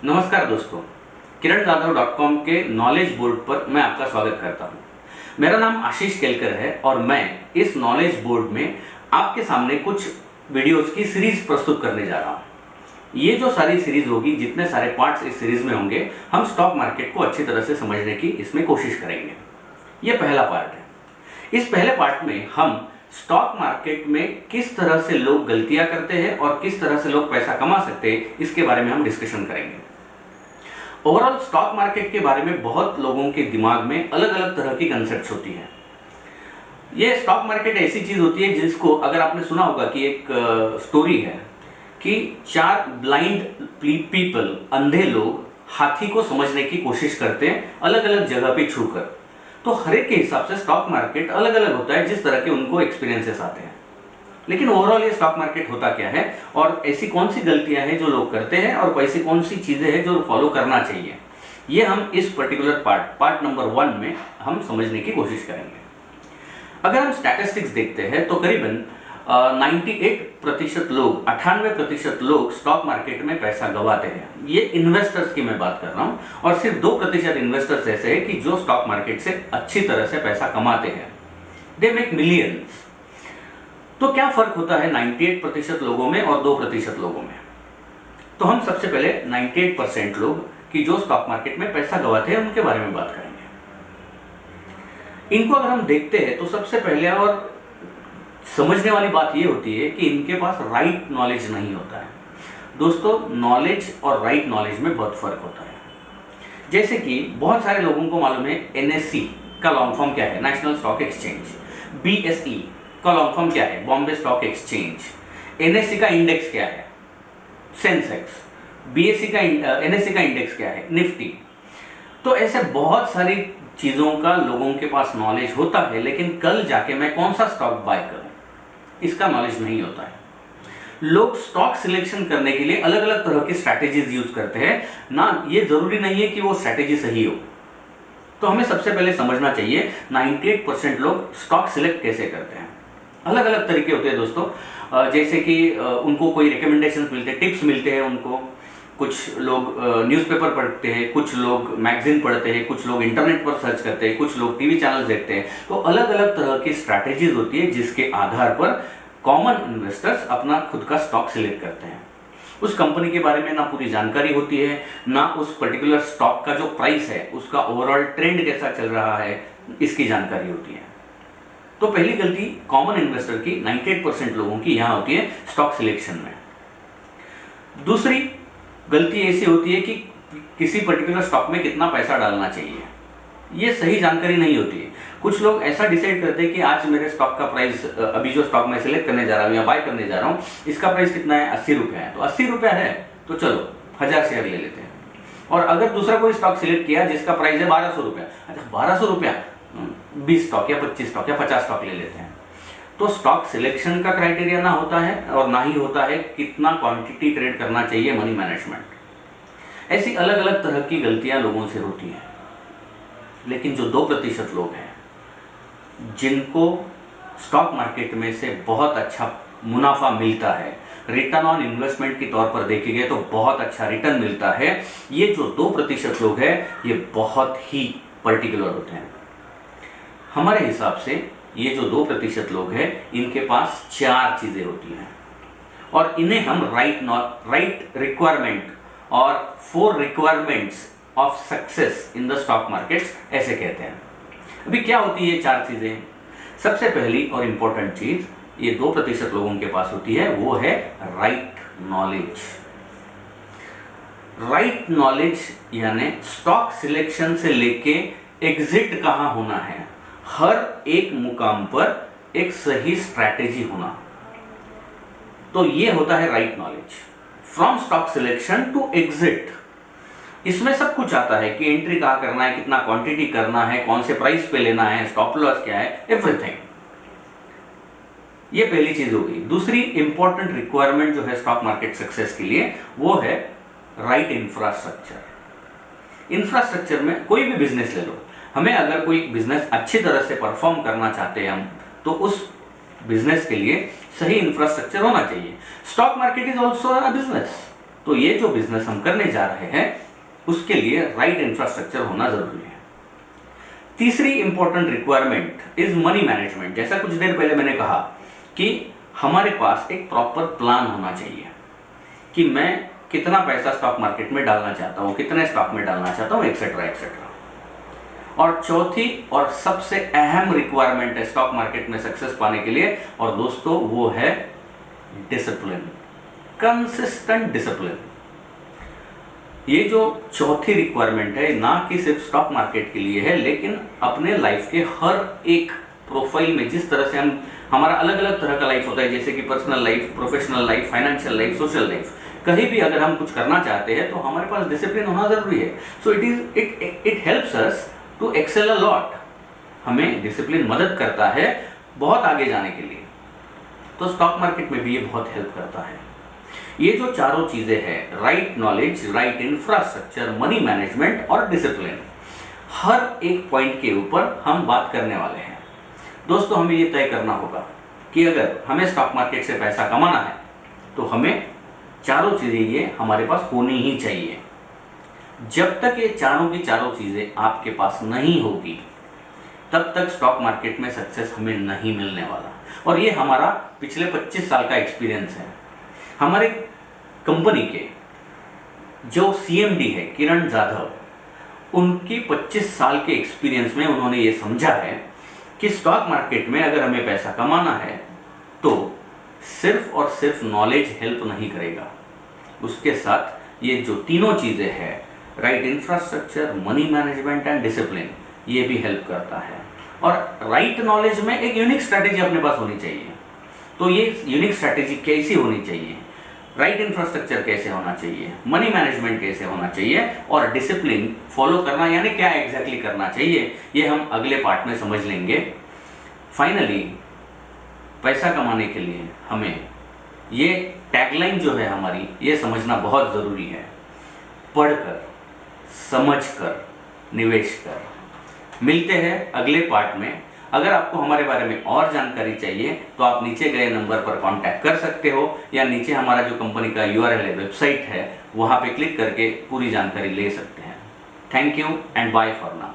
नमस्कार दोस्तों, kiranjadhav.com के नॉलेज बोर्ड पर मैं आपका स्वागत करता हूं। मेरा नाम आशीष केलकर है और मैं इस नॉलेज बोर्ड में आपके सामने कुछ वीडियोस की सीरीज प्रस्तुत करने जा रहा हूं। ये जो सारी सीरीज होगी, जितने सारे पार्ट्स इस सीरीज में होंगे, हम स्टॉक मार्केट को अच्छी तरह से समझने की इसमें कोशिश करेंगे। ये पहला पार्ट है। इस पहले पार्ट में हम स्टॉक मार्केट में किस तरह से लोग गलतियां करते हैं और किस तरह से लोग पैसा कमा सकते हैं, इसके बारे में हम डिस्कशन करेंगे। ओवरऑल स्टॉक मार्केट के बारे में बहुत लोगों के दिमाग में अलग अलग तरह की कंसेप्ट्स होती हैं। ये स्टॉक मार्केट ऐसी चीज होती है जिसको, अगर आपने सुना होगा कि एक स्टोरी है कि 4 ब्लाइंड पीपल, अंधे लोग, हाथी को समझने की कोशिश करते हैं अलग अलग जगह पे छूकर। तो हर एक के हिसाब से स्टॉक मार्केट अलग अलग होता है, जिस तरह के उनको एक्सपीरियंसेस आते हैं। लेकिन ओवरऑल ये स्टॉक मार्केट होता क्या है और ऐसी कौन सी गलतियां हैं जो लोग करते हैं और ऐसी कौन सी चीजें हैं जो फॉलो करना चाहिए, ये हम इस पर्टिकुलर पार्ट नंबर 1 में हम समझने की कोशिश करेंगे। अगर हम स्टैटिस्टिक्स देखते हैं तो करीबन 98% लोग, 98% लोग स्टॉक मार्केट में पैसा गंवाते हैं। ये इन्वेस्टर्स की मैं बात कर रहा हूं, और सिर्फ 2% इन्वेस्टर्स ऐसे हैं कि जो स्टॉक मार्केट से अच्छी तरह से पैसा कमाते हैं। They make millions. तो क्या फर्क होता है 98% लोगों में और 2% लोगों में? तो हम सबसे पहले 98% लोग कि जो स्टॉक मार्केट में पैसा गंवाते हैं उनके बारे में बात करेंगे। इनको अगर हम देखते हैं तो सबसे पहले और समझने वाली बात यह होती है कि इनके पास राइट नॉलेज नहीं होता है। दोस्तों, नॉलेज और राइट नॉलेज में बहुत फर्क होता है। जैसे कि बहुत सारे लोगों को मालूम है NSE का लॉन्ग फॉर्म क्या है, नेशनल स्टॉक एक्सचेंज। BSE का लॉन्ग फॉर्म क्या है, बॉम्बे स्टॉक एक्सचेंज। NSE का इंडेक्स क्या है, सेंसेक्स। NSE का इंडेक्स क्या है, निफ्टी। तो ऐसे बहुत सारी चीजों का लोगों के पास नॉलेज होता है, लेकिन कल जाके मैं कौन सा स्टॉक बाय करूं, इसका नॉलेज नहीं होता है। लोग स्टॉक सिलेक्शन करने के लिए अलग अलग तरह की स्ट्रैटेजीज यूज करते हैं ना। ये जरूरी नहीं है कि वो स्ट्रैटेजी सही हो। तो हमें सबसे पहले समझना चाहिए 98% लोग स्टॉक सिलेक्ट कैसे करते हैं। अलग अलग तरीके होते हैं दोस्तों। जैसे कि उनको कोई रिकमेंडेशंस मिलते हैं, टिप्स मिलते हैं उनको। कुछ लोग न्यूज़पेपर पढ़ते हैं, कुछ लोग मैगजीन पढ़ते हैं, कुछ लोग इंटरनेट पर सर्च करते हैं, कुछ लोग टीवी चैनल देखते हैं। तो अलग अलग तरह की स्ट्रैटेजीज होती है जिसके आधार पर कॉमन इन्वेस्टर्स अपना खुद का स्टॉक सिलेक्ट करते हैं। उस कंपनी के बारे में ना पूरी जानकारी होती है, ना उस पर्टिकुलर स्टॉक का जो प्राइस है उसका ओवरऑल ट्रेंड कैसा चल रहा है, इसकी जानकारी होती है। तो पहली गलती कॉमन इन्वेस्टर की 98% लोगों की यहां होती है स्टॉक सिलेक्शन में। दूसरी गलती ऐसी होती है कि किसी पर्टिकुलर स्टॉक में कितना पैसा डालना चाहिए, ये सही जानकारी नहीं होती है। कुछ लोग ऐसा डिसाइड करते हैं कि आज मेरे स्टॉक का प्राइस, अभी जो स्टॉक मैं सिलेक्ट करने जा रहा हूँ या बाय करने जा रहा हूँ, इसका प्राइस कितना है, 80 रुपये है। तो 80 रुपये है तो चलो 1000 शेयर ले लेते हैं। और अगर दूसरा कोई स्टॉक सिलेक्ट किया जिसका प्राइस है 1200 रुपया, अच्छा 1200 रुपया, 20 स्टॉक या 25 स्टॉक या 50 स्टॉक ले लेते हैं। तो स्टॉक सिलेक्शन का क्राइटेरिया ना होता है और ना ही होता है कितना क्वांटिटी ट्रेड करना चाहिए, मनी मैनेजमेंट। ऐसी अलग अलग तरह की गलतियां लोगों से होती हैं। लेकिन जो 2% लोग हैं जिनको स्टॉक मार्केट में से बहुत अच्छा मुनाफा मिलता है, रिटर्न ऑन इन्वेस्टमेंट के तौर पर देखे गए तो बहुत अच्छा रिटर्न मिलता है, ये जो 2% लोग हैं ये बहुत ही पर्टिकुलर होते हैं। हमारे हिसाब से ये जो 2% लोग हैं इनके पास 4 चीजें होती हैं और इन्हें हम राइट रिक्वायरमेंट और 4 requirements of success in the stock markets ऐसे कहते हैं। अभी क्या होती है ये 4 चीजें? सबसे पहली और इंपॉर्टेंट चीज ये 2% लोगों के पास होती है, वो है राइट नॉलेज। राइट नॉलेज यानी स्टॉक सिलेक्शन से लेके एग्जिट कहां होना है, हर एक मुकाम पर एक सही स्ट्रैटेजी होना। तो ये होता है right knowledge. From stock selection to exit, इसमें सब कुछ आता है कि एंट्री कहां करना है, कितना क्वांटिटी करना है, कौन से प्राइस पे लेना है, स्टॉप लॉस क्या है, एवरीथिंग। ये पहली चीज होगी। दूसरी इंपॉर्टेंट रिक्वायरमेंट जो है स्टॉक मार्केट सक्सेस के लिए, वो है राइट इंफ्रास्ट्रक्चर। इंफ्रास्ट्रक्चर में कोई भी बिजनेस ले लो, हमें अगर कोई बिजनेस अच्छी तरह से परफॉर्म करना चाहते हैं हम, तो उस बिजनेस के लिए सही इंफ्रास्ट्रक्चर होना चाहिए। Stock market is also a business. तो ये जो बिजनेस हम करने जा रहे हैं उसके लिए राइट इंफ्रास्ट्रक्चर होना जरूरी है। तीसरी important requirement is money management. जैसा कुछ देर पहले मैंने कहा कि हमारे पास एक प्रॉपर प्लान होना चाहिए कि मैं कितना पैसा स्टॉक मार्केट में डालना चाहता हूं, कितने स्टॉक में डालना चाहता हूं, एक्सेट्रा एक्सेट्रा। और चौथी और सबसे अहम रिक्वायरमेंट है स्टॉक मार्केट में सक्सेस पाने के लिए, और दोस्तों वो है डिसिप्लिन, कंसिस्टेंट डिसिप्लिन। ये जो चौथी रिक्वायरमेंट है ना कि सिर्फ स्टॉक मार्केट के लिए है, लेकिन अपने लाइफ के हर एक प्रोफाइल में जिस तरह से हमारा अलग अलग तरह का लाइफ होता है, जैसे कि personal life, professional life, financial life, social life, कहीं भी अगर हम कुछ करना चाहते हैं तो हमारे पास डिसिप्लिन होना जरूरी है। So it helps us to excel a lot. हमें डिसिप्लिन मदद करता है बहुत आगे जाने के लिए। तो स्टॉक मार्केट में भी ये बहुत हेल्प करता है। ये जो चारों चीजें हैं, right knowledge, right infrastructure, money management और डिसिप्लिन, हर एक पॉइंट के ऊपर हम बात करने वाले हैं। दोस्तों हमें ये तय करना होगा कि अगर हमें स्टॉक मार्केट से पैसा कमाना है तो हमें चारों चीजें ये हमारे पास होनी ही चाहिए। जब तक ये चारों की चारों चीजें आपके पास नहीं होगी तब तक स्टॉक मार्केट में सक्सेस हमें नहीं मिलने वाला। और ये हमारा पिछले 25 साल का एक्सपीरियंस है। हमारे कंपनी के जो सीएमडी है किरण जाधव, उनकी 25 साल के एक्सपीरियंस में उन्होंने ये समझा है कि स्टॉक मार्केट में अगर हमें पैसा कमाना है तो सिर्फ और सिर्फ नॉलेज हेल्प नहीं करेगा, उसके साथ ये जो तीनों चीजें हैं, right infrastructure, money management and discipline, ये भी हेल्प करता है। और राइट नॉलेज में एक यूनिक स्ट्रैटेजी अपने पास होनी चाहिए। तो ये यूनिक स्ट्रैटेजी कैसी होनी चाहिए, राइट इंफ्रास्ट्रक्चर कैसे होना चाहिए, मनी मैनेजमेंट कैसे होना चाहिए और डिसिप्लिन फॉलो करना यानी क्या एग्जैक्टली करना चाहिए, ये हम अगले पार्ट में समझ लेंगे। फाइनली पैसा कमाने के लिए हमें ये टैगलाइन जो है हमारी, ये समझना बहुत ज़रूरी है, पढ़कर, समझकर, निवेश कर। मिलते हैं अगले पार्ट में। अगर आपको हमारे बारे में और जानकारी चाहिए तो आप नीचे गए नंबर पर कांटेक्ट कर सकते हो, या नीचे हमारा जो कंपनी का URL है, वेबसाइट है, वहाँ पे क्लिक करके पूरी जानकारी ले सकते हैं। Thank you and bye for now.